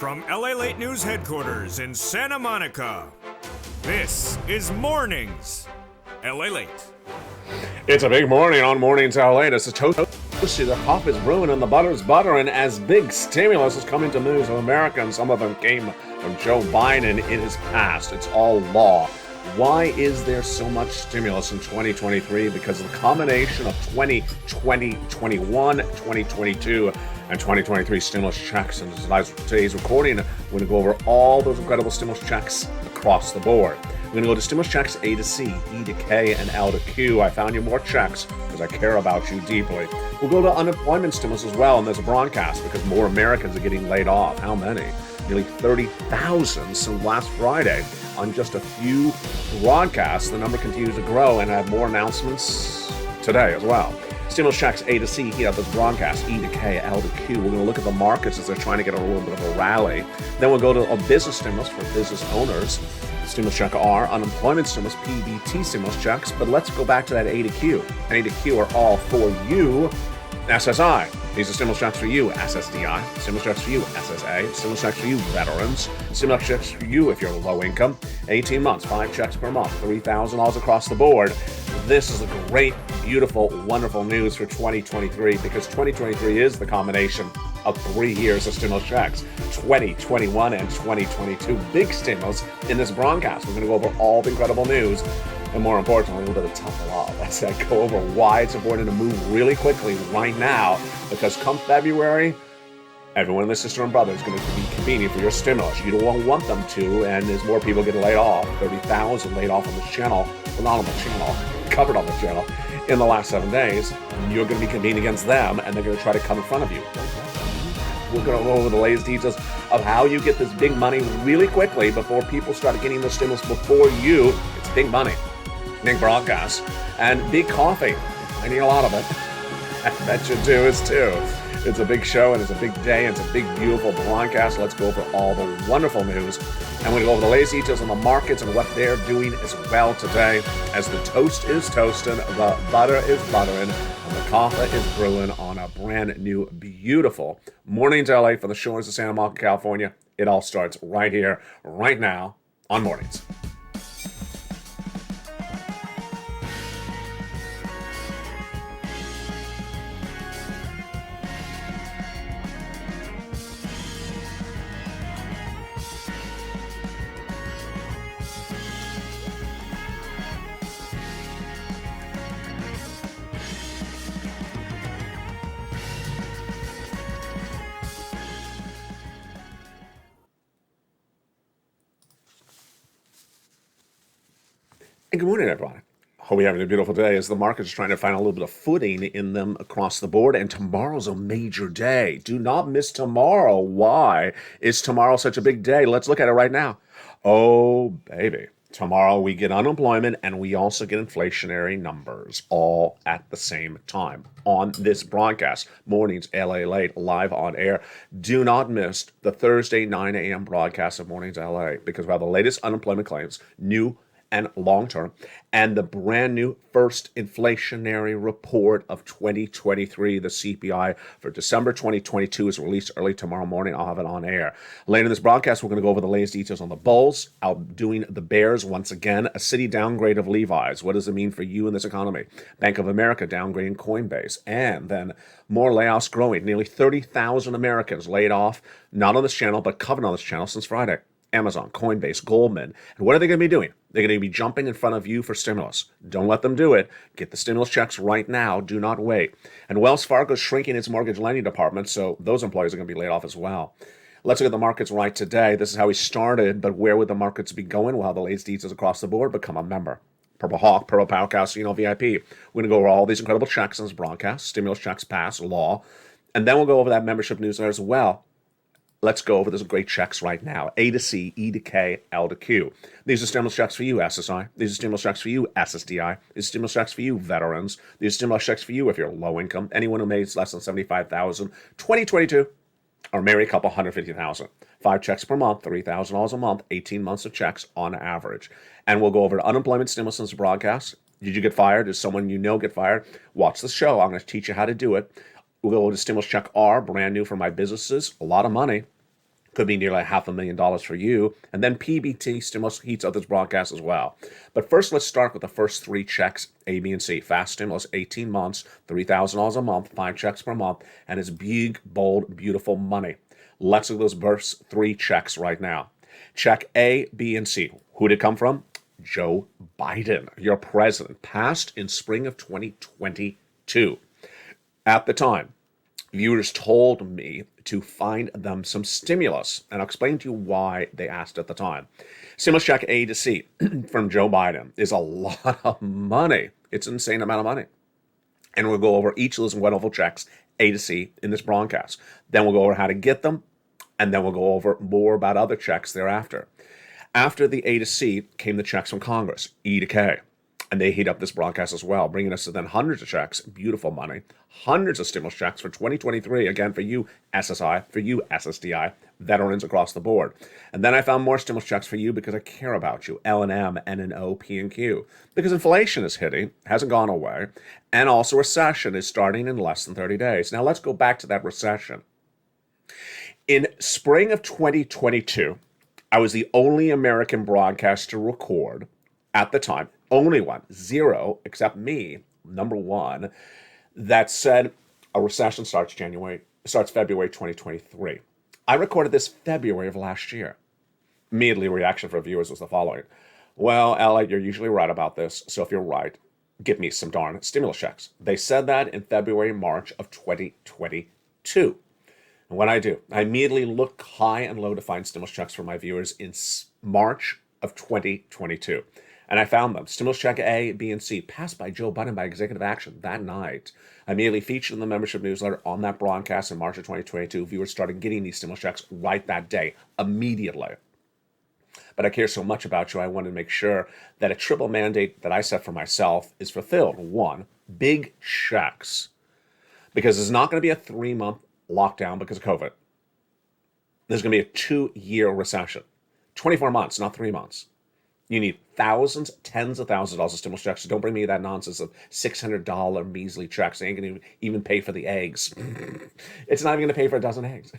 From LALATE News Headquarters in Santa Monica, this is Mornings LALATE. It's a big morning on Mornings LA. It's a toasty, the coffee is brewing and the butter's buttering as big stimulus is coming to millions of Americans. Some of them came from Joe Biden. It is passed. It's all law. Why is there so much stimulus in 2023? Because of the combination of 2020, 21, 2022, and 2023 stimulus checks. And today's recording, we're going to go over all those incredible stimulus checks across the board. We're going to go to stimulus checks A to C, E to K, and L to Q. I found you more checks because I care about you deeply. We'll go to unemployment stimulus as well, and there's a broadcast because more Americans are getting laid off. How many? Nearly 30,000 since last Friday. On just a few broadcasts, the number continues to grow, and I have more announcements today as well. Stimulus checks A to C, here at this broadcast, E to K, L to Q. We're going to look at the markets as they're trying to get a little bit of a rally. Then we'll go to a business stimulus for business owners. Stimulus check R, unemployment stimulus, PBT stimulus checks. But let's go back to that A to Q. A to Q are all for you. SSI. These are stimulus checks for you, SSDI. Stimulus checks for you, SSA. Stimulus checks for you, veterans. Stimulus checks for you if you're low income. 18 months, 5 checks per month, $3,000 across the board. This is a great, beautiful, wonderful news for 2023 because 2023 is the combination of 3 years of stimulus checks, 2021 and 2022. Big stimulus in this broadcast. We're going to go over all the incredible news. And more importantly, a little bit of tough love as I go over why it's important to move really quickly right now, because come February, everyone in the sister and brother is going to be convening for your stimulus. You don't want them to, and there's more people getting laid off. 30,000 laid off on this channel, well, not on the channel, covered on the channel, in the last 7 days. You're going to be convening against them, and they're going to try to come in front of you. We're going to go over the latest details of how you get this big money really quickly before people start getting the stimulus before you. It's big money. Big broadcast and big coffee. I need a lot of it. I bet you do is too. It's a big show and it's a big day. And it's a big, beautiful broadcast. Let's go over all the wonderful news. And we're going to go over the latest details on the markets and what they're doing as well today. As the toast is toasting, the butter is buttering, and the coffee is brewing on a brand new, beautiful Mornings LA for the shores of Santa Monica, California. It all starts right here, right now on Mornings. Good morning, everyone. Hope you're having a beautiful day as the market's trying to find a little bit of footing in them across the board. And tomorrow's a major day. Do not miss tomorrow. Why is tomorrow such a big day? Let's look at it right now. Oh, baby. Tomorrow we get unemployment and we also get inflationary numbers all at the same time on this broadcast. Mornings LALATE, live on air. Do not miss the Thursday 9 a.m. broadcast of Mornings LA because we have the latest unemployment claims, new and long-term, and the brand new first inflationary report of 2023, the CPI for December 2022 is released early tomorrow morning. I'll have it on air. Later in this broadcast, we're going to go over the latest details on the Bulls, outdoing the Bears once again, a city downgrade of Levi's. What does it mean for you in this economy? Bank of America downgrading Coinbase, and then more layoffs growing. Nearly 30,000 Americans laid off, not on this channel, but covered on this channel since Friday. Amazon, Coinbase, Goldman. And what are they going to be doing? They're going to be jumping in front of you for stimulus. Don't let them do it. Get the stimulus checks right now. Do not wait. And Wells Fargo is shrinking its mortgage lending department, so those employees are going to be laid off as well. Let's look at the markets right today. This is how we started, but where would the markets be going? Well, the latest details across the board. Become a member. Purple Hawk, Purple Power Casino VIP. We're going to go over all these incredible checks in this broadcast. Stimulus checks pass, law. And then we'll go over that membership newsletter as well. Let's go over those great checks right now. A to C, E to K, L to Q. These are stimulus checks for you, SSI. These are stimulus checks for you, SSDI. These are stimulus checks for you, veterans. These are stimulus checks for you if you're low income. Anyone who makes less than $75,000, 2022, or marry a couple, 150,000. 5 checks per month, $3,000 a month, 18 months of checks on average. And we'll go over to unemployment stimulus in this broadcast. Did you get fired? Did someone you know get fired? Watch the show. I'm going to teach you how to do it. We'll go to stimulus check R, brand new for my businesses. A lot of money. Could be nearly $500,000 for you. And then PBT stimulus heats up this broadcast as well. But first, let's start with the first 3 checks, A, B, and C. Fast stimulus, 18 months, $3,000 a month, 5 checks per month, and it's big, bold, beautiful money. Let's look at those first 3 checks right now. Check A, B, and C. Who did it come from? Joe Biden, your president, passed in spring of 2022. At the time, viewers told me to find them some stimulus, and I'll explain to you why they asked at the time. Stimulus check A to C from Joe Biden is a lot of money. It's an insane amount of money. And we'll go over each of those wonderful checks, A to C, in this broadcast. Then we'll go over how to get them, and then we'll go over more about other checks thereafter. After the A to C came the checks from Congress, E to K. And they heat up this broadcast as well, bringing us to then hundreds of checks, beautiful money, hundreds of stimulus checks for 2023, again, for you SSI, for you SSDI, veterans across the board. And then I found more stimulus checks for you because I care about you, L&M, N&O, P and Q, because inflation is hitting, hasn't gone away, and also recession is starting in less than 30 days. Now let's go back to that recession. In spring of 2022, I was the only American broadcaster to record, at the time, only one, 0, except me, number 1, that said a recession starts February 2023. I recorded this February of last year. Immediately, reaction from viewers was the following. Well, LA, you're usually right about this, so if you're right, give me some darn stimulus checks. They said that in February, March of 2022. And what I do, I immediately look high and low to find stimulus checks for my viewers in March of 2022. And I found them. Stimulus check A, B, and C passed by Joe Biden by executive action that night. I immediately featured in the membership newsletter on that broadcast in March of 2022. Viewers started getting these stimulus checks right that day, immediately. But I care so much about you, I wanted to make sure that a triple mandate that I set for myself is fulfilled. 1, big checks. Because it's not going to be a 3-month lockdown because of COVID. There's going to be a 2-year recession. 24 months, not 3 months. You need thousands, tens of thousands of dollars of stimulus checks. So don't bring me that nonsense of $600 measly checks. They ain't going to even pay for the eggs. It's not even going to pay for a dozen eggs.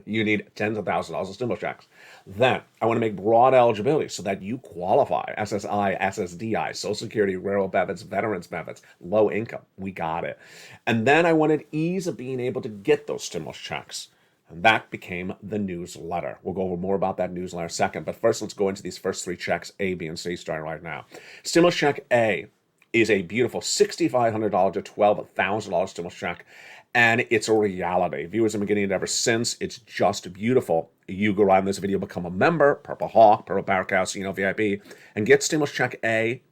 You need tens of thousands of dollars of stimulus checks. Then I want to make broad eligibility so that you qualify. SSI, SSDI, Social Security, rural benefits, veterans benefits, low income. We got it. And then I wanted ease of being able to get those stimulus checks. And that became the newsletter. We'll go over more about that newsletter in a second. But first, let's go into these first 3 checks, A, B, and C, starting right now. Stimulus check A is a beautiful $6,500 to $12,000 stimulus check. And it's a reality. Viewers have been getting it ever since. It's just beautiful. You go around this video, become a member, Purple Hawk, Purple Barracks, VIP, and get stimulus check A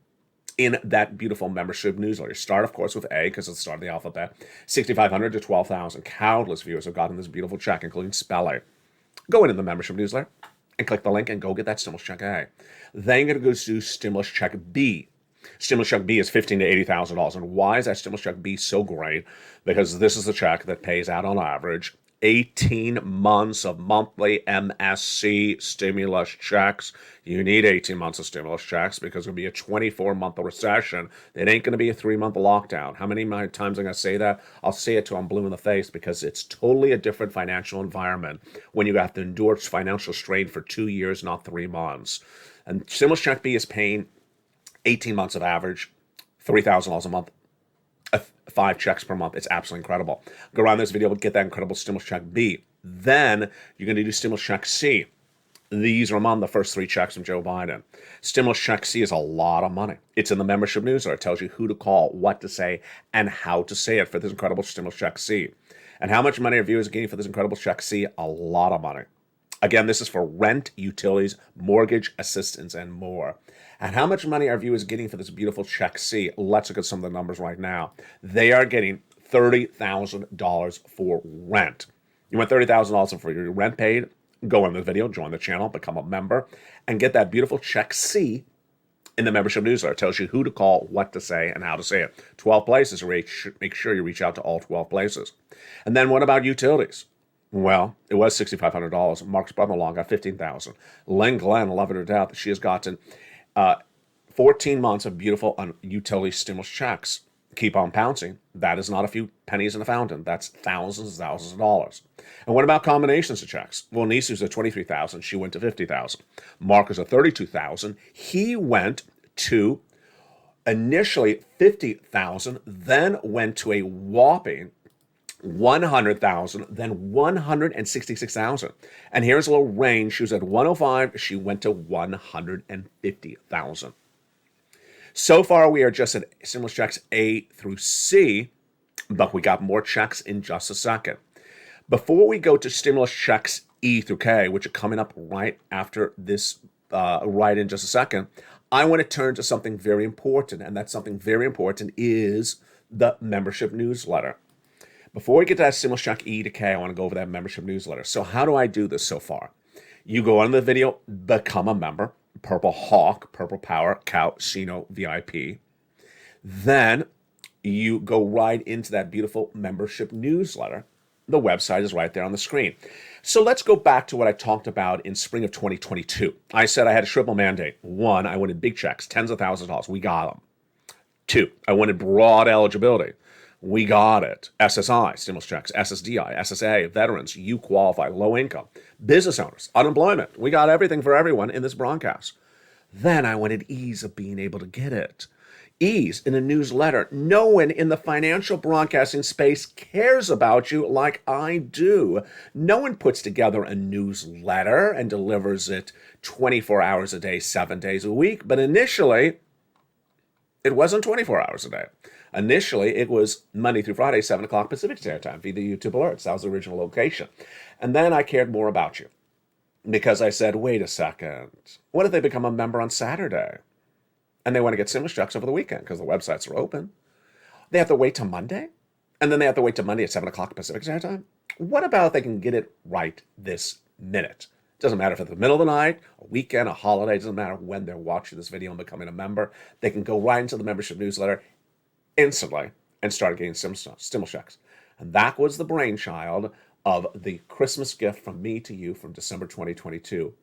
in that beautiful membership newsletter. Start, of course, with A, because it's the start of the alphabet. $6,500 to $12,000. Countless viewers have gotten this beautiful check, including Speller. Go into the membership newsletter and click the link and go get that stimulus check A. Then you're going to go do stimulus check B. Stimulus check B is $15,000 to $80,000. And why is that stimulus check B so great? Because this is the check that pays out on average 18 months of monthly MSC stimulus checks. You need 18 months of stimulus checks because it'll be a 24-month recession. It ain't going to be a 3-month lockdown. How many times am I going to say that? I'll say it till I'm blue in the face because it's totally a different financial environment when you have to endure financial strain for 2 years, not 3 months. And stimulus check B is paying 18 months of average, $3,000 a month. 5 checks per month. It's absolutely incredible. Go around this video, get that incredible stimulus check B. Then you're going to do stimulus check C. These are among the first 3 checks from Joe Biden. Stimulus check C is a lot of money. It's in the membership newsletter. It tells you who to call, what to say, and how to say it for this incredible stimulus check C. And how much money are viewers getting for this incredible check C? A lot of money. Again, this is for rent, utilities, mortgage assistance, and more. And how much money are viewers getting for this beautiful check C? Let's look at some of the numbers right now. They are getting $30,000 for rent. You want $30,000 for your rent paid? Go in the video, join the channel, become a member, and get that beautiful check C in the membership newsletter. It tells you who to call, what to say, and how to say it. 12 places. Make sure you reach out to all 12 places. And then what about utilities? Well, it was $6,500. Mark's brother-in-law got $15,000. Lynn Glenn, love it or death, she has gotten 14 months of beautiful utility stimulus checks. keep on pouncing. That is not a few pennies in the fountain. That's thousands of dollars. And what about combinations of checks? Well, Nisu's at 23,000. She went to 50,000. Marcus at 32,000. He went to initially 50,000, then went to a whopping 100,000, then 166,000. And here's a little range. She was at 105. She went to 150,000. So far, we are just at stimulus checks A through C, but we got more checks in just a second. Before we go to stimulus checks E through K, which are coming up right after this, right in just a second, I want to turn to something very important, and that something very important is the membership newsletter. Before we get to that stimulus check E to K, I want to go over that membership newsletter. So how do I do this so far? You go on the video, become a member, Purple Hawk, Purple Power, Casino VIP. Then you go right into that beautiful membership newsletter. The website is right there on the screen. So let's go back to what I talked about in spring of 2022. I said I had a triple mandate. 1, I wanted big checks, tens of thousands of dollars. We got them. 2, I wanted broad eligibility. We got it. SSI, stimulus checks, SSDI, SSA, veterans, you qualify, low income, business owners, unemployment. We got everything for everyone in this broadcast. Then I wanted ease of being able to get it. Ease in a newsletter. No one in the financial broadcasting space cares about you like I do. No one puts together a newsletter and delivers it 24 hours a day, 7 days a week. But initially, it wasn't 24 hours a day. Initially, it was Monday through Friday, 7 o'clock Pacific Standard Time via the YouTube alerts. That was the original location. And then I cared more about you because I said, wait a second. What if they become a member on Saturday? And they want to get stimulus checks over the weekend because the websites are open. They have to wait till Monday? And then they have to wait till Monday at 7 o'clock Pacific Standard Time? What about if they can get it right this minute? It doesn't matter if it's the middle of the night, a weekend, a holiday. It doesn't matter when they're watching this video and becoming a member. They can go right into the membership newsletter instantly and start getting stimulus checks. And that was the brainchild of the Christmas gift from me to you from December 2022.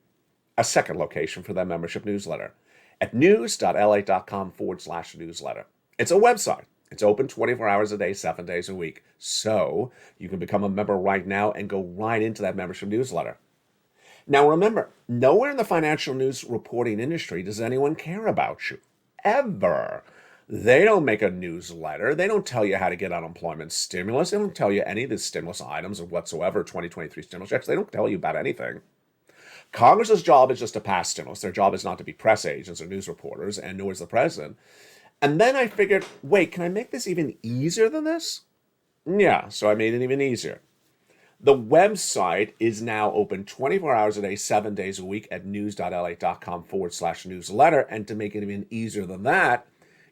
A second location for that membership newsletter at news.lalate.com/newsletter. It's a website. It's open 24 hours a day, 7 days a week. So you can become a member right now and go right into that membership newsletter. Now remember, nowhere in the financial news reporting industry does anyone care about you. Ever. They don't make a newsletter. They don't tell you how to get unemployment stimulus. They don't tell you any of the stimulus items or whatsoever, 2023 stimulus checks. They don't tell you about anything. Congress's job is just to pass stimulus. Their job is not to be press agents or news reporters, and nor is the president. And then I figured, wait, can I make this even easier than this? Yeah, so I made it even easier. The website is now open 24 hours a day, 7 days a week at news.lalate.com/newsletter. And to make it even easier than that,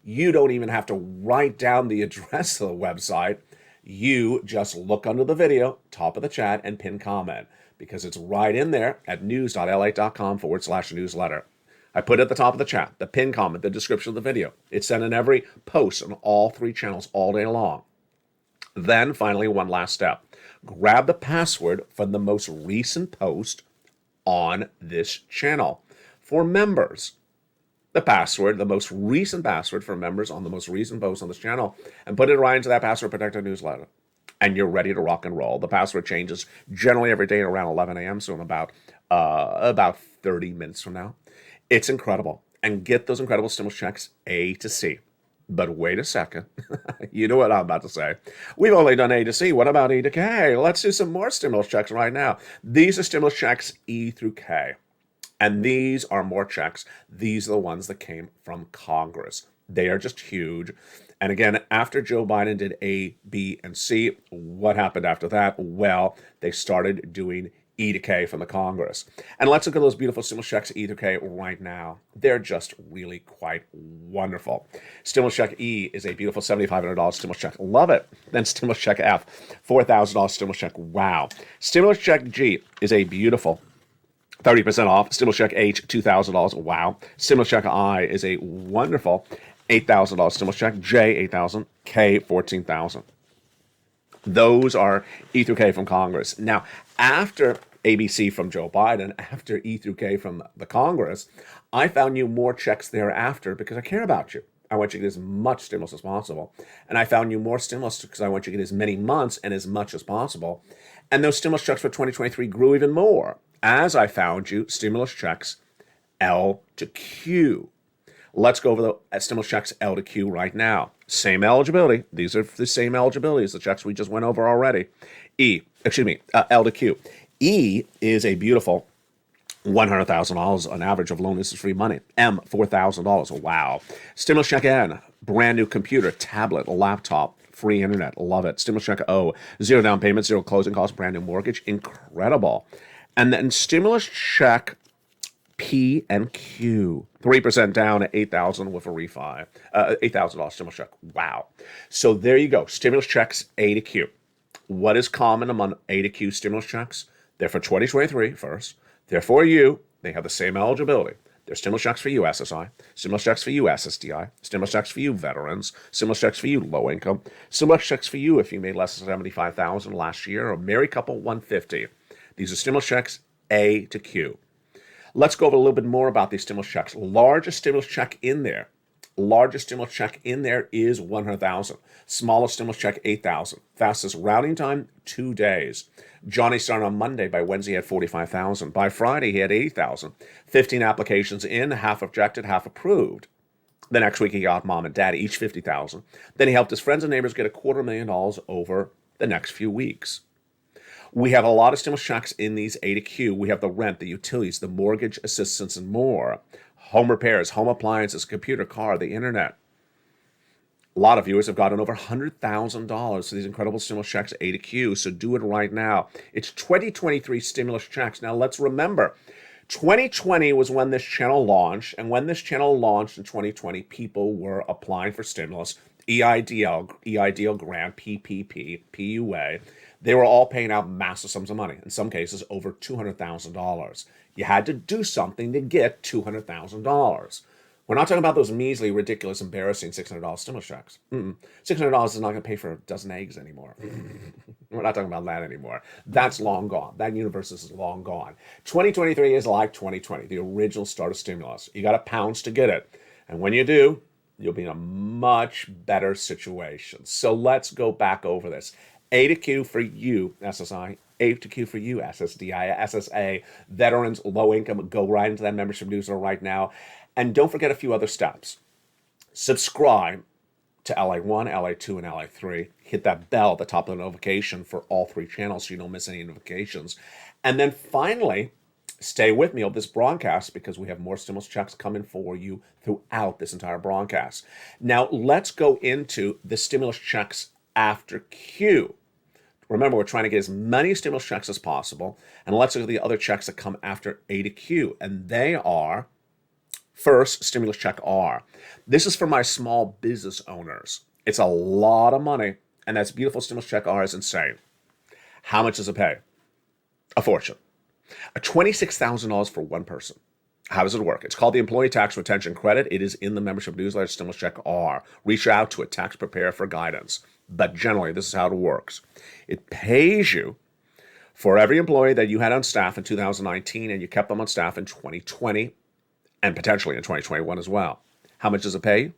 you don't even have to write down the address of the website. You just look under the video, top of the chat, and pin comment because it's right in there at news.lalate.com/newsletter. I put it at the top of the chat, the pin comment, the description of the video. It's sent in every post on all 3 channels all day long. Then finally, one last step. Grab the password from the most recent post on this channel for members. The password, the most recent password for members on the most recent post on this channel, and put it right into that password protected newsletter. And you're ready to rock and roll. The password changes generally every day around 11 a.m., so in about 30 minutes from now. It's incredible. And get those incredible stimulus checks A to C. But wait a second. You know what I'm about to say. We've only done A to C. What about E to K? Let's do some more stimulus checks right now. These are stimulus checks E through K. And these are more checks. These are the ones that came from Congress. They are just huge. And again, after Joe Biden did A, B, and C, what happened after that? Well, they started doing E to K from the Congress. And let's look at those beautiful stimulus checks E to K right now. They're just really quite wonderful. Stimulus check E is a beautiful $7,500 stimulus check. Love it. Then stimulus check F, $4,000 stimulus check. Wow. Stimulus check G is a beautiful 30% off. Stimulus check H, $2,000. Wow. Stimulus check I is a wonderful $8,000 stimulus check. J, $8,000. K, $14,000. Those are E through K from Congress. Now, after ABC from Joe Biden, after E through K from the Congress, I found you more checks thereafter because I care about you. I want you to get as much stimulus as possible. And I found you more stimulus because I want you to get as many months and as much as possible. And those stimulus checks for 2023 grew even more as I found you stimulus checks L to Q. Let's go over the stimulus checks L to Q right now. Same eligibility. These are the same eligibility as the checks we just went over already. L to Q. E is a beautiful $100,000 on average of loan interest-free money. M, $4,000. Wow. Stimulus check N, brand new computer, tablet, laptop, free internet. Love it. Stimulus check O, zero down payment, zero closing costs, brand new mortgage. Incredible. And then stimulus check P and Q, 3% down at $8,000 with a refi. $8,000 stimulus check. Wow. So there you go. Stimulus checks A to Q. What is common among A to Q stimulus checks? They're for 2023 first. They're for you. They have the same eligibility. There's stimulus checks for you, SSI, stimulus checks for you, SSDI, stimulus checks for you, veterans, stimulus checks for you, low income, stimulus checks for you if you made less than $75,000 last year, or married couple, $150,000. These are stimulus checks A to Q. Let's go over a little bit more about these stimulus checks. Largest stimulus check in there is $100,000. Smallest stimulus check, $8,000. Fastest routing time, 2 days. Johnny started on Monday. By Wednesday, he had $45,000. By Friday, he had $80,000. 15 applications in, half objected, half approved. The next week, he got mom and dad, each $50,000. Then he helped his friends and neighbors get $250,000 over the next few weeks. We have a lot of stimulus checks in these A to Q. We have the rent, the utilities, the mortgage assistance, and more. Home repairs, home appliances, computer, car, the internet. A lot of viewers have gotten over $100,000 for these incredible stimulus checks A to Q, so do it right now. It's 2023 stimulus checks. Now let's remember, 2020 was when this channel launched, and when this channel launched in 2020, people were applying for stimulus, EIDL grant, PPP, PUA. They were all paying out massive sums of money, in some cases over $200,000. You had to do something to get $200,000. We're not talking about those measly, ridiculous, embarrassing $600 stimulus checks. $600 is not going to pay for a dozen eggs anymore. We're not talking about that anymore. That's long gone. That universe is long gone. 2023 is like 2020, the original start of stimulus. You got to pounce to get it. And when you do, you'll be in a much better situation. So let's go back over this. A to Q for you, SSI. A to Q for you, SSDI, SSA, veterans, low income. Go right into that membership newsletter right now. And don't forget a few other steps. Subscribe to LA1, LA2, and LA3. Hit that bell at the top of the notification for all 3 channels so you don't miss any notifications. And then finally, stay with me on this broadcast because we have more stimulus checks coming for you throughout this entire broadcast. Now, let's go into the stimulus checks after Q. Remember, we're trying to get as many stimulus checks as possible. And let's look at the other checks that come after A to Q. And they are, first, stimulus check R. This is for my small business owners. It's a lot of money. And that's beautiful. Stimulus check R is insane. How much does it pay? A fortune. $26,000 for one person. How does it work? It's called the Employee Tax Retention Credit. It is in the membership newsletter, Stimulus Check R. Reach out to a tax preparer for guidance. But generally, this is how it works. It pays you for every employee that you had on staff in 2019 and you kept them on staff in 2020 and potentially in 2021 as well. How much does it pay you?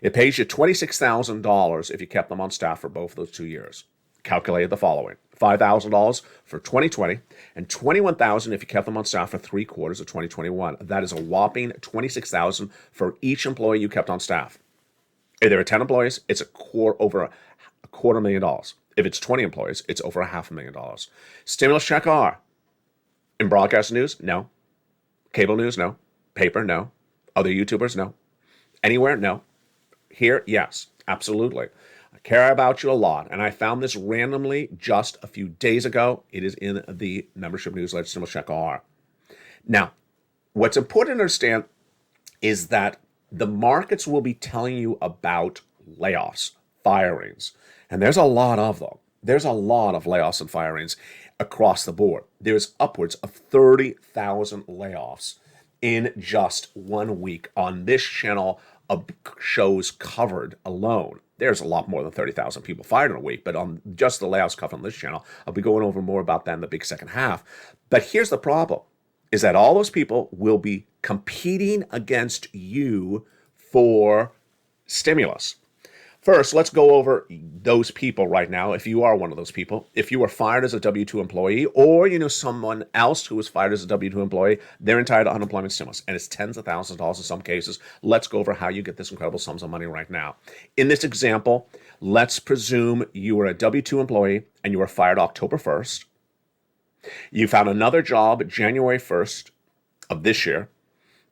It pays you $26,000 if you kept them on staff for both of those 2 years. Calculated the following. $5,000 for 2020 and $21,000 if you kept them on staff for 3 quarters of 2021. That is a whopping $26,000 for each employee you kept on staff. If there are 10 employees, it's over a $250,000. If it's 20 employees, it's over $500,000. Stimulus check R. In broadcast news, no. Cable news, no. Paper, no. Other YouTubers, no. Anywhere, no. Here, yes, absolutely. I care about you a lot, and I found this randomly just a few days ago. It is in the membership newsletter, Stimulus Check R. Now, what's important to understand is that the markets will be telling you about layoffs, firings, and there's a lot of them. There's a lot of layoffs and firings across the board. There's upwards of 30,000 layoffs in just 1 week on this channel of shows covered alone. There's a lot more than 30,000 people fired in a week, but on just the layoffs covered on this channel, I'll be going over more about that in the big second half. But here's the problem, is that all those people will be competing against you for stimulus. First, let's go over those people right now. If you are one of those people, if you were fired as a W-2 employee, or you know someone else who was fired as a W-2 employee, they're entitled to unemployment stimulus, and it's tens of thousands of dollars in some cases. Let's go over how you get this incredible sums of money right now. In this example, let's presume you were a W-2 employee and you were fired October 1st. You found another job January 1st of this year,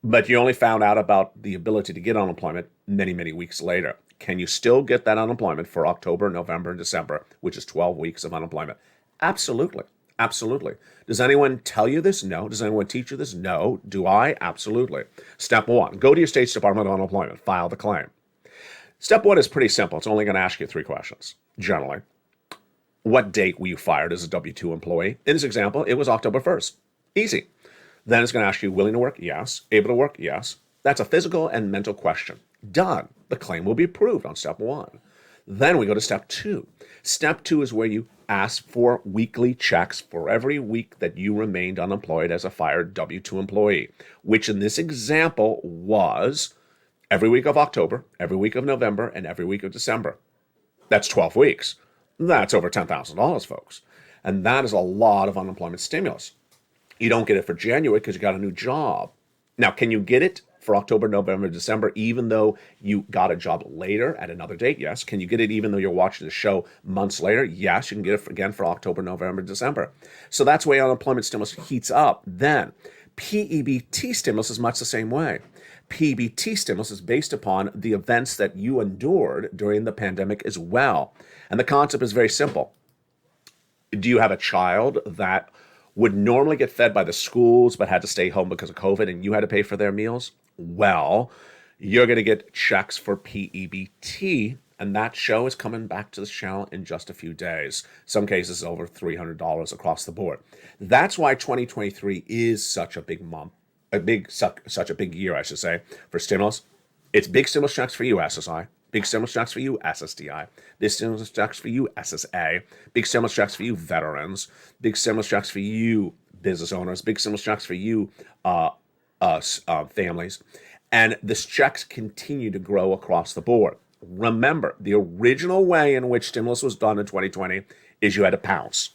but you only found out about the ability to get unemployment many, many weeks later. Can you still get that unemployment for October, November, and December, which is 12 weeks of unemployment? Absolutely. Absolutely. Does anyone tell you this? No. Does anyone teach you this? No. Do I? Absolutely. Step one, go to your state's Department of Unemployment, file the claim. Step one is pretty simple. It's only going to ask you 3 questions, generally. What date were you fired as a W-2 employee? In this example, it was October 1st. Easy. Then it's going to ask you, willing to work? Yes. Able to work? Yes. That's a physical and mental question. Done. The claim will be approved on step 1. Then we go to step 2. Step 2 is where you ask for weekly checks for every week that you remained unemployed as a fired W-2 employee, which in this example was every week of October, every week of November, and every week of December. That's 12 weeks. That's over $10,000, folks. And that is a lot of unemployment stimulus. You don't get it for January because you got a new job. Now, can you get it for October, November, December, even though you got a job later at another date? Yes. Can you get it even though you're watching the show months later? Yes, you can get it again for October, November, December. So that's why unemployment stimulus heats up. Then PEBT stimulus is much the same way. PEBT stimulus is based upon the events that you endured during the pandemic as well. And the concept is very simple. Do you have a child that would normally get fed by the schools but had to stay home because of COVID and you had to pay for their meals? Well, you're going to get checks for PEBT, and that show is coming back to this channel in just a few days. Some cases over $300 across the board. That's why 2023 is such a big month, such a big year, I should say, for stimulus. It's big stimulus checks for you, SSI. Big stimulus checks for you, SSDI. Big stimulus checks for you, SSA. Big stimulus checks for you, veterans. Big stimulus checks for you, business owners. Big stimulus checks for you, families. And this checks continue to grow across the board. Remember, the original way in which stimulus was done in 2020 is you had to pounce.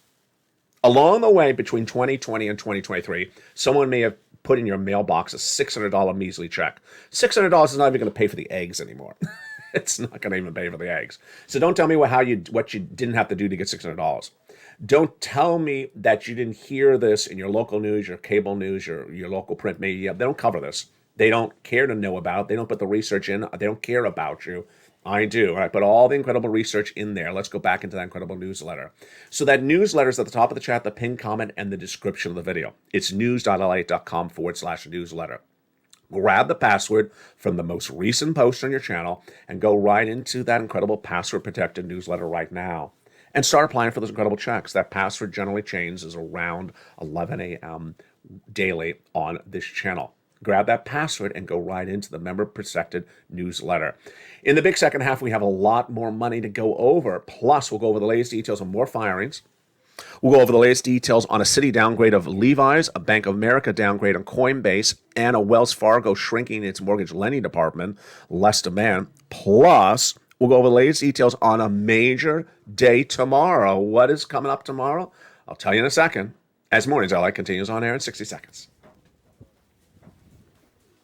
Along the way between 2020 and 2023, someone may have put in your mailbox a $600 measly check. $600 is not even going to pay for the eggs anymore. It's not going to even pay for the eggs. So don't tell me what you didn't have to do to get $600. Don't tell me that you didn't hear this in your local news, your cable news, your local print media. They don't cover this. They don't care to know about it. They don't put the research in. They don't care about you. I do. I put all the incredible research in there. Let's go back into that incredible newsletter. So that newsletter is at the top of the chat, the pinned comment, and the description of the video. It's news.lalate.com/newsletter. Grab the password from the most recent post on your channel and go right into that incredible password-protected newsletter right now. And start applying for those incredible checks. That password generally changes around 11 a.m. daily on this channel. Grab that password and go right into the member-protected newsletter. In the big second half, we have a lot more money to go over. Plus, we'll go over the latest details on more firings. We'll go over the latest details on a Citi downgrade of Levi's, a Bank of America downgrade on Coinbase, and a Wells Fargo shrinking its mortgage lending department, less demand. Plus, we'll go over the latest details on a major day tomorrow. What is coming up tomorrow? I'll tell you in a second. As Mornings LA continues on air in 60 seconds.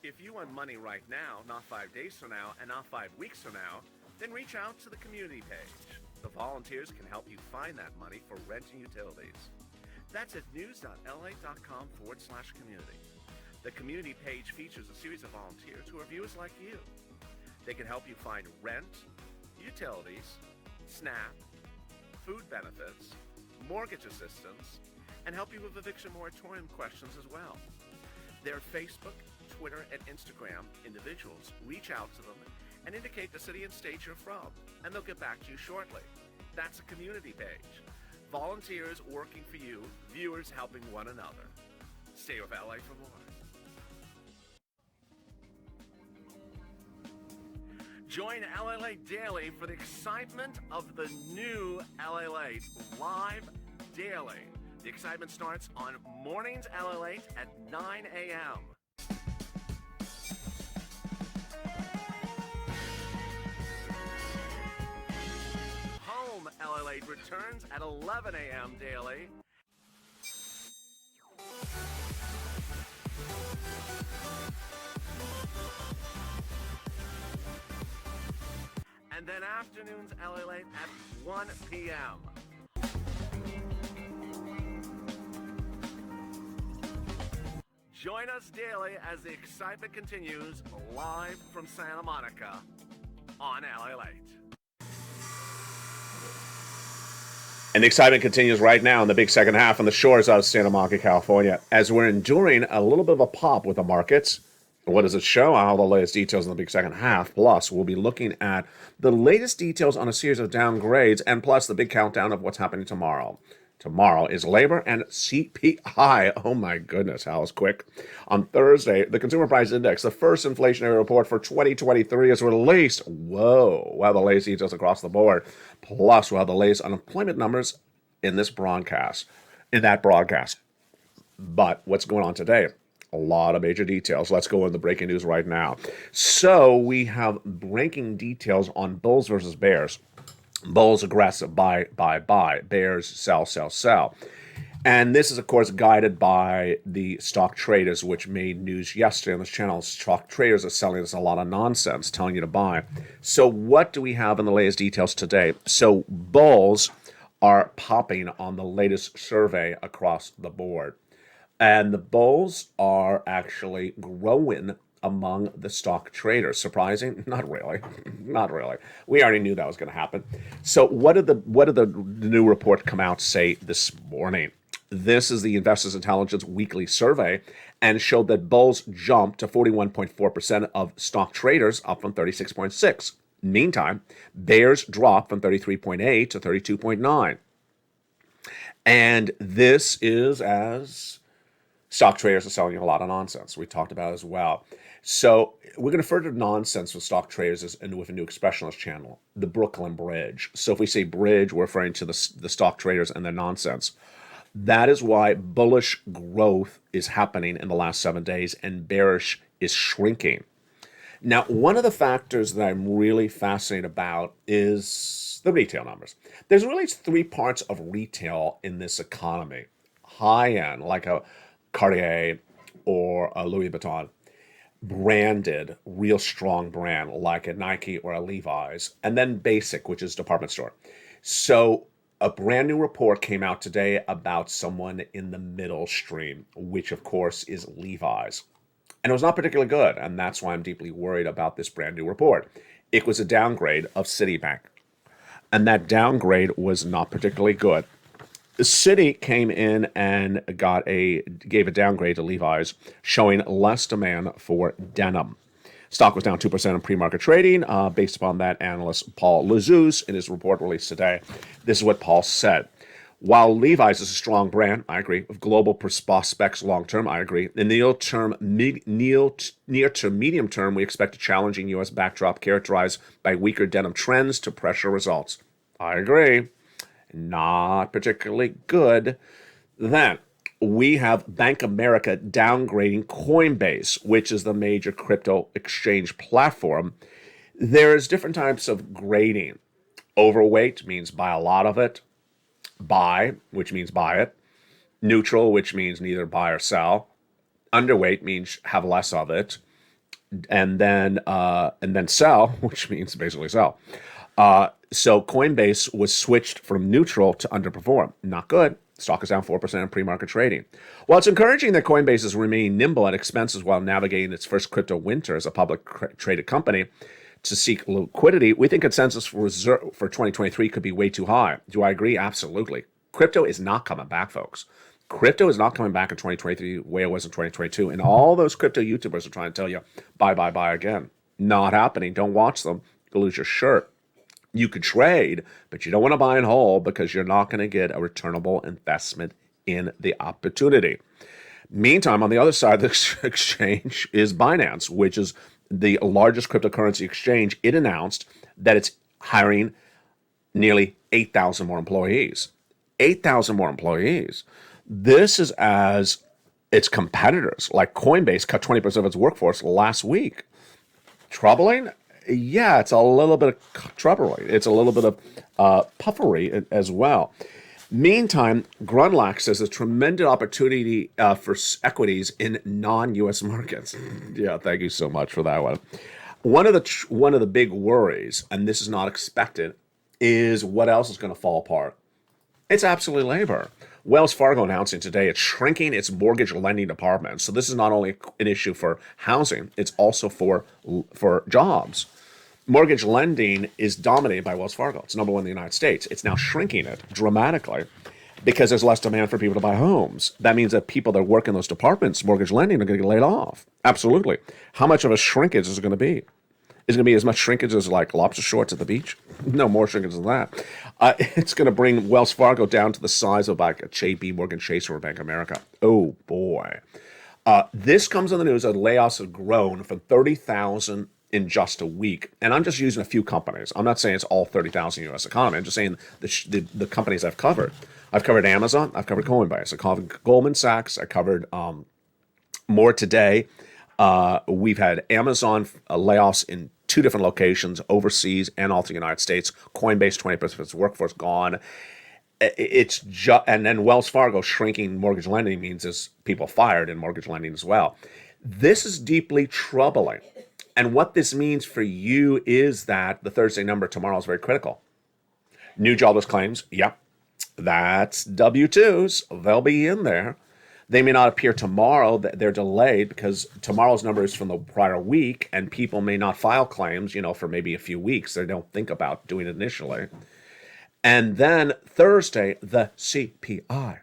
If you want money right now, not 5 days from now, and not 5 weeks from now, then reach out to the community page. The volunteers can help you find that money for rent and utilities. That's at news.lalate.com/community. The community page features a series of volunteers who are viewers like you. They can help you find rent, utilities, SNAP, food benefits, mortgage assistance, and help you with eviction moratorium questions as well. Their Facebook, Twitter, and Instagram individuals reach out to them and indicate the city and state you're from, and they'll get back to you shortly. That's a community page. Volunteers working for you, viewers helping one another. Stay with LA for more. Join LALATE Daily for the excitement of the new LALATE live daily. The excitement starts on Mornings LALATE at 9 a.m. LALATE returns at 11 a.m. daily. And then afternoons LALATE at 1 p.m. Join us daily as the excitement continues live from Santa Monica on LALATE. And the excitement continues right now in the big second half on the shores of Santa Monica, California, as we're enduring a little bit of a pop with the markets. What does it show? All the latest details in the big second half. Plus, we'll be looking at the latest details on a series of downgrades, and plus the big countdown of what's happening tomorrow. Tomorrow is labor and CPI. Oh my goodness, how is quick. On Thursday, the Consumer Price Index, the first inflationary report for 2023 is released. Whoa, we'll have the latest details across the board. Plus, we'll have the latest unemployment numbers in that broadcast. But what's going on today? A lot of major details. Let's go into the breaking news right now. So we have breaking details on bulls versus bears. Bulls aggressive, buy. Bears sell. And this is, of course, guided by the stock traders, which made news yesterday on this channel. Stock traders are selling us a lot of nonsense, telling you to buy. So what do we have in the latest details today? So bulls are popping on the latest survey across the board. And the bulls are actually growing among the stock traders. Surprising? Not really. Not really. We already knew that was going to happen. So what did the new report come out say this morning? This is the Investors Intelligence Weekly Survey, and showed that bulls jumped to 41.4% of stock traders, up from 36.6%. Meantime, bears dropped from 33.8% to 32.9%. And this is as stock traders are selling a lot of nonsense. We talked about it as well. So we're going to refer to nonsense with stock traders and with a new expression on this channel, the Brooklyn Bridge. So if we say bridge, we're referring to the stock traders and their nonsense. That is why bullish growth is happening in the last 7 days and bearish is shrinking. Now, one of the factors that I'm really fascinated about is the retail numbers. There's really 3 parts of retail in this economy. High-end, like a Cartier or a Louis Vuitton, branded, real strong brand like a Nike or a Levi's, and then basic, which is department store. So a brand new report came out today about someone in the middle stream, which of course is Levi's. And it was not particularly good, and that's why I'm deeply worried about this brand new report. It was a downgrade of Citibank, and that downgrade was not particularly good. The Citi came in and gave a downgrade to Levi's, showing less demand for denim. Stock was down 2% in pre-market trading, based upon that analyst Paul Lezeus in his report released today. This is what Paul said. While Levi's is a strong brand, I agree. With global prospects long-term, I agree. In the near to medium term, we expect a challenging U.S. backdrop characterized by weaker denim trends to pressure results. I agree. Not particularly good. Then we have Bank of America downgrading Coinbase, which is the major crypto exchange platform. There's different types of grading. Overweight means buy a lot of it. Buy, which means buy it. Neutral, which means neither buy or sell. Underweight means have less of it. And then sell, which means basically sell. So Coinbase was switched from neutral to underperform. Not good. Stock is down 4% in pre-market trading. While it's encouraging that Coinbase is remaining nimble at expenses while navigating its first crypto winter as a public traded company to seek liquidity, we think consensus for 2023 could be way too high. Do I agree? Absolutely. Crypto is not coming back, folks. Crypto is not coming back in 2023 the way it was in 2022. And all those crypto YouTubers are trying to tell you, buy again. Not happening. Don't watch them. You'll lose your shirt. You could trade, but you don't want to buy in whole because you're not going to get a returnable investment in the opportunity. Meantime, on the other side of the exchange is Binance, which is the largest cryptocurrency exchange. It announced that it's hiring nearly 8,000 more employees. 8,000 more employees. This is as its competitors, like Coinbase, cut 20% of its workforce last week. Troubling? Yeah, it's a little bit of troublery. It's a little bit of puffery as well. Meantime, Grunlock says a tremendous opportunity for equities in non-U.S. markets. Yeah, thank you so much for that one. One of the big worries, and this is not expected, is what else is going to fall apart. It's absolutely labor. Wells Fargo announcing today it's shrinking its mortgage lending department. So this is not only an issue for housing; it's also for jobs. Mortgage lending is dominated by Wells Fargo. It's number one in the United States. It's now shrinking it dramatically because there's less demand for people to buy homes. That means that people that work in those departments, mortgage lending, are going to get laid off. Absolutely. How much of a shrinkage is it going to be? Is it going to be as much shrinkage as like lobster shorts at the beach? No more shrinkage than that. It's going to bring Wells Fargo down to the size of like a JP Morgan Chase or Bank of America. Oh, boy. This comes on the news that layoffs have grown from 30,000 in just a week. And I'm just using a few companies. I'm not saying it's all 30,000 U.S. economy. I'm just saying the companies I've covered. I've covered Amazon. I've covered Coinbase. I covered Goldman Sachs. I covered more today. We've had Amazon layoffs in 2 different locations, overseas and all through the United States. Coinbase, 20% of its workforce gone. It's just, and then Wells Fargo shrinking mortgage lending means there's people fired in mortgage lending as well. This is deeply troubling. And what this means for you is that the Thursday number tomorrow is very critical. New jobless claims, yep, that's W-2s. They'll be in there. They may not appear tomorrow. They're delayed because tomorrow's number is from the prior week, and people may not file claims, for maybe a few weeks. They don't think about doing it initially. And then Thursday, the CPI.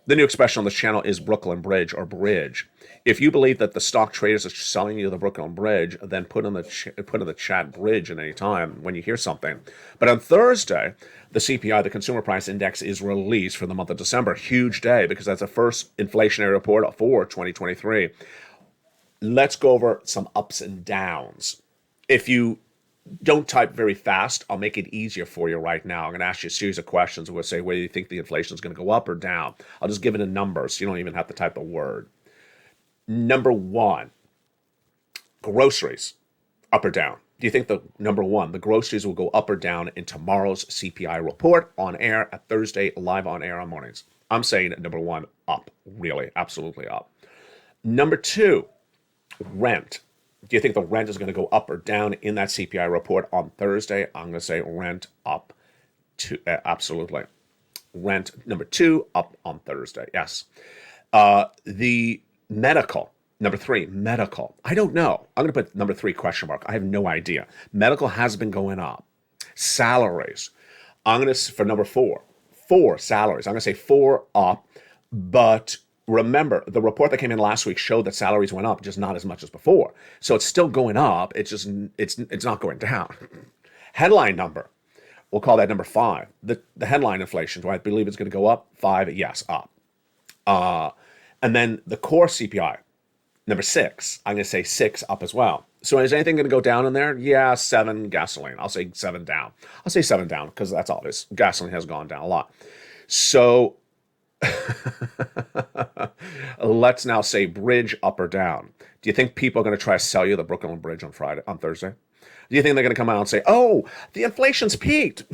The new expression on this channel is Brooklyn Bridge or Bridge. If you believe that the stock traders are selling you the Brooklyn Bridge, then put in the chat Bridge at any time when you hear something. But on Thursday, the CPI, the Consumer Price Index, is released for the month of December. Huge day because that's the first inflationary report for 2023. Let's go over some ups and downs. If you don't type very fast, I'll make it easier for you right now. I'm going to ask you a series of questions. We'll say whether you think the inflation is going to go up or down. I'll just give it a number so you don't even have to type a word. Number 1, groceries, up or down? Do you think the groceries will go up or down in tomorrow's CPI report on air at Thursday, live on air on mornings? I'm saying number 1, up, really, absolutely up. Number 2, rent. Do you think the rent is going to go up or down in that CPI report on Thursday? I'm going to say rent up to absolutely. Rent number 2 up on Thursday. Yes. The medical. Number 3, medical. I don't know. I'm going to put number 3 question mark. I have no idea. Medical has been going up. Salaries. I'm going to, for number 4 salaries. I'm going to say 4 up, but remember, the report that came in last week showed that salaries went up, just not as much as before. So it's still going up. It's just it's not going down. Headline number, we'll call that number 5. The headline inflation. Do I believe it's going to go up? 5, yes, up. And then the core CPI, number 6. I'm going to say 6 up as well. So is anything going to go down in there? Yeah, 7 gasoline. I'll say 7 down. I'll say 7 down because that's obvious. Gasoline has gone down a lot. So let's now say bridge up or down. Do you think people are going to try to sell you the Brooklyn Bridge on Thursday? Do you think they're going to come out and say, oh, the inflation's peaked?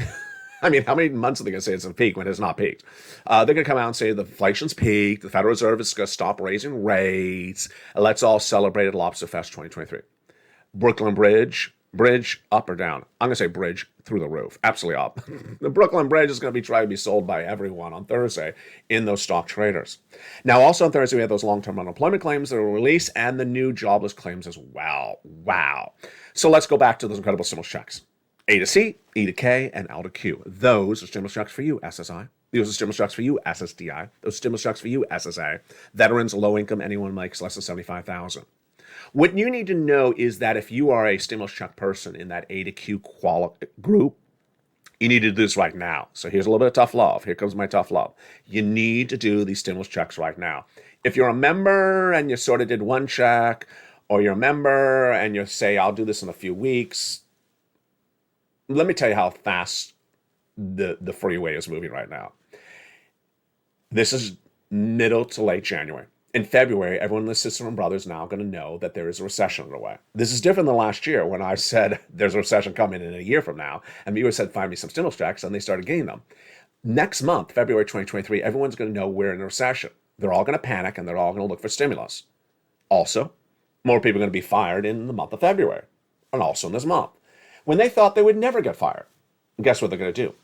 I mean, how many months are they going to say it's a peak when it's not peaked? They're going to come out and say the inflation's peaked. The Federal Reserve is going to stop raising rates. Let's all celebrate at Lobster Fest 2023. Brooklyn Bridge up or down? I'm going to say bridge through the roof. Absolutely up. The Brooklyn Bridge is going to be trying to be sold by everyone on Thursday in those stock traders. Now, also on Thursday, we have those long-term unemployment claims that are released and the new jobless claims as well. Wow. So let's go back to those incredible stimulus checks. A to C, E to K, and L to Q. Those are stimulus checks for you, SSI. Those are stimulus checks for you, SSDI. Those are stimulus checks for you, SSA. Veterans, low income, anyone makes less than $75,000. What you need to know is that if you are a stimulus check person in that A to Q group, you need to do this right now. So here's a little bit of tough love. Here comes my tough love. You need to do these stimulus checks right now. If you're a member and you sort of did one check, or you're a member and you say, I'll do this in a few weeks, let me tell you how fast the freeway is moving right now. This is middle to late January. In February, everyone in the Sister and Brothers is now going to know that there is a recession underway. This is different than last year when I said there's a recession coming in a year from now, and viewers said, find me some stimulus checks, and they started getting them. Next month, February 2023, everyone's going to know we're in a recession. They're all going to panic, and they're all going to look for stimulus. Also, more people are going to be fired in the month of February, and also in this month, when they thought they would never get fired. And guess what they're going to do?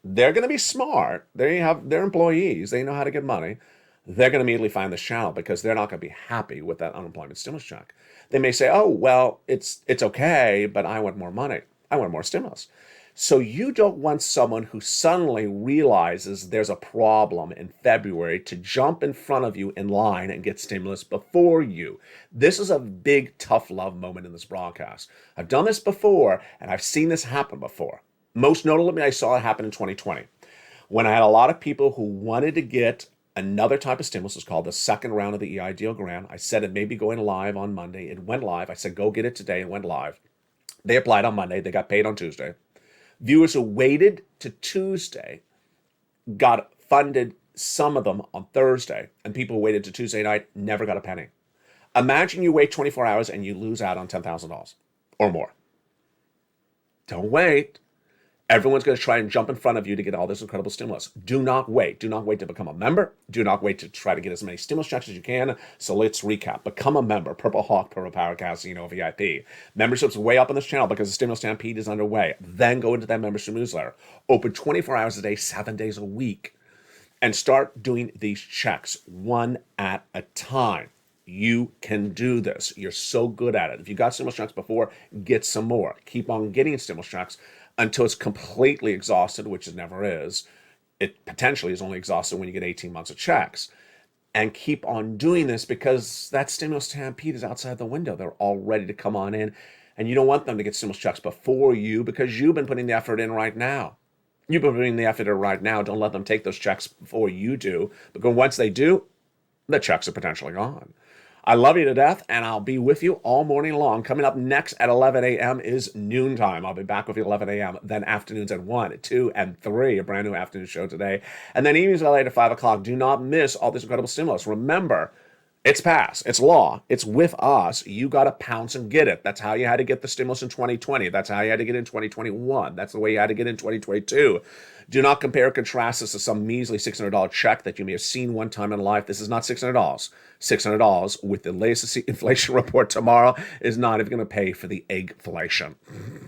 They're going to be smart. They have their employees. They know how to get money. They're going to immediately find this channel because they're not going to be happy with that unemployment stimulus check. They may say, oh, well, it's okay, but I want more money. I want more stimulus. So you don't want someone who suddenly realizes there's a problem in February to jump in front of you in line and get stimulus before you. This is a big, tough love moment in this broadcast. I've done this before, and I've seen this happen before. Most notably, I saw it happen in 2020 when I had a lot of people who wanted to get another type of stimulus. Is called the second round of the EIDL grant. I said it may be going live on Monday. It went live. I said, go get it today. It went live. They applied on Monday. They got paid on Tuesday. Viewers who waited to Tuesday got funded, some of them on Thursday, and people who waited to Tuesday night never got a penny. Imagine you wait 24 hours and you lose out on $10,000 or more. Don't wait. Everyone's going to try and jump in front of you to get all this incredible stimulus. Do not wait. Do not wait to become a member. Do not wait to try to get as many stimulus checks as you can. So let's recap. Become a member. Purple Hawk, Purple Power Casino, VIP. Membership's way up on this channel because the stimulus stampede is underway. Then go into that membership newsletter. Open 24 hours a day, 7 days a week. And start doing these checks one at a time. You can do this. You're so good at it. If you got stimulus checks before, get some more. Keep on getting stimulus checks until it's completely exhausted, which it never is. It potentially is only exhausted when you get 18 months of checks. And keep on doing this because that stimulus stampede is outside the window. They're all ready to come on in. And you don't want them to get stimulus checks before you because you've been putting the effort in right now. You've been putting the effort in right now. Don't let them take those checks before you do. Because once they do, the checks are potentially gone. I love you to death, and I'll be with you all morning long. Coming up next at 11 a.m. is noontime. I'll be back with you at 11 a.m., then afternoons at 1, 2, and 3, a brand new afternoon show today. And then evenings at 5 o'clock. Do not miss all this incredible stimulus. Remember, it's passed. It's law. It's with us. You got to pounce and get it. That's how you had to get the stimulus in 2020. That's how you had to get it in 2021. That's the way you had to get it in 2022. Do not compare or contrast this to some measly $600 check that you may have seen one time in life. This is not $600. $600 with the latest inflation report tomorrow is not even going to pay for the eggflation.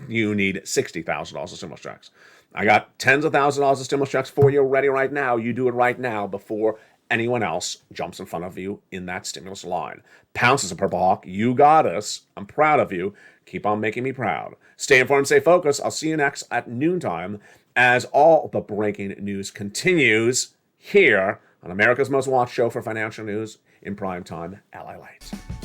You need $60,000 of stimulus checks. I got tens of thousands of dollars of stimulus checks for you ready right now. You do it right now before anyone else jumps in front of you in that stimulus line. Pounces a Purple Hawk. You got us. I'm proud of you. Keep on making me proud. Stay informed, stay focused. I'll see you next at noontime as all the breaking news continues here on America's most watched show for financial news in prime time, LALATE.